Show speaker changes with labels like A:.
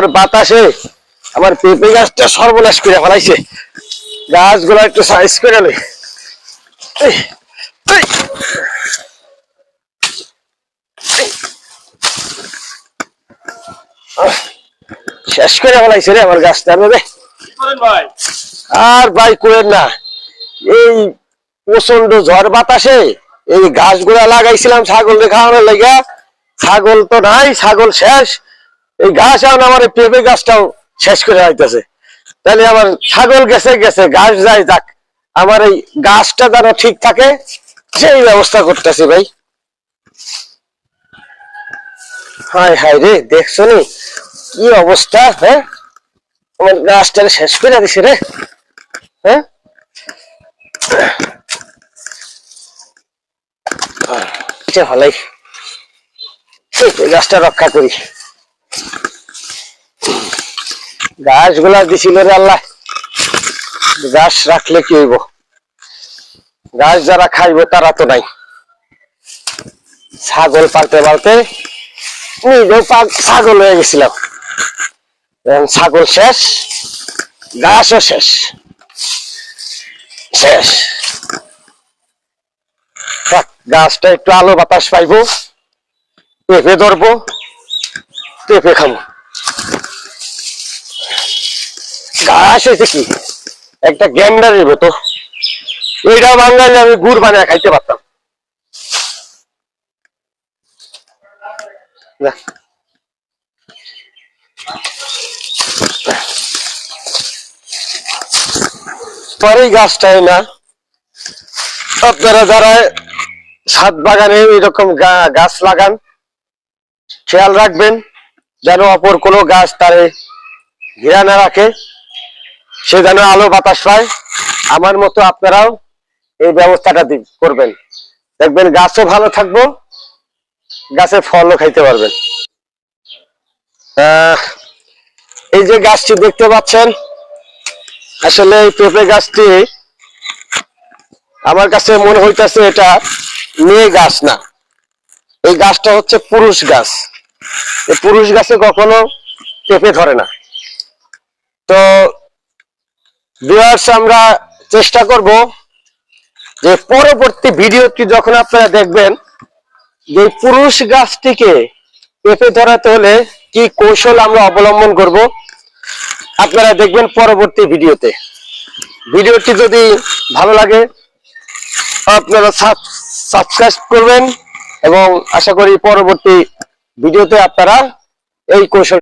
A: ঝড় বাতাসে আমার পেঁপে গাছটা সর্বনাশ করে ফেলাইছে। গাছগুলো একটু সাইজ করে নেই, শেষ করে ফেলাইছে রে আমার গাছটা রে। আর ভাই করেন না, এই প্রচন্ড ঝড় বাতাসে এই গাছগুলা লাগাইছিলাম ছাগল খাওয়ানোর লেগে, ছাগল তো নাই, ছাগল শেষ। এই গাছ এখন আমার এই পেঁপে গাছটাও শেষ করে হইতেছে। তাহলে আমার ছাগল গেছে গেছে, গাছ যায় যাক, আমার এই গাছটা যেন ঠিক থাকে সেই ব্যবস্থা করতেছি ভাই। হায় হায় রে, দেখছো নি কি অবস্থা? হ্যাঁ, আমার গাছটা শেষ করে দিছে রে। হ্যাঁ, ভালোই গাছটা রক্ষা করি। গাছগুলা দিছিল রে আল্লাহ, গাছ রাখলে কি হইব? গাছ যারা খাইব তারা তো নাই। ছাগল পালতে পালতে নিজেও ছাগল হয়ে গেছিলাম, ছাগল শেষ, গাছও শেষ শেষ। গাছটা একটু আলো বাতাস পাইবো, পেঁপে ধরবো, পেঁপে খাবো। গাছ হয়েছে কি একটা গ্যান্ডারের মতো, ওইটা বাঙালি আমি গুড় বানিয়ে খাইতে পারতাম। পরে গাছটাই না, আপনারা যারা ছাদ বাগানে এরকম গাছ লাগান খেয়াল রাখবেন যেন অপর কোনো গাছ তারে ঘেরা না রাখে, সে যেন আলো বাতাস পায়। আমার মতো আপনারাও এই ব্যবস্থাটা করবেন, দেখবেন গাছও ভালো থাকবো, গাছের ফলও খাইতে পারবেন। এই যে গাছটি দেখতে পাচ্ছেন, আসলে এই পেঁপে গাছটি আমার কাছে মনে হইতেছে এটা মেয়ে গাছ না, এই গাছটা হচ্ছে পুরুষ গাছ। এই পুরুষ গাছে কখনো পেঁপে ধরে না। তো ভিউয়ার্স, আমরা চেষ্টা করব যে পরবর্তী ভিডিওটি যখন আপনারা দেখবেন যে পুরুষ গাছটিকে পেঁপে ধরাতে হলে কি কৌশল আমরা অবলম্বন করব, আপনারা দেখবেন পরবর্তী ভিডিওতে। ভিডিওটি যদি ভালো লাগে আপনারা সাবস্ক্রাইব করবেন এবং আশা করি পরবর্তী ভিডিওতে আপনারা এই কৌশল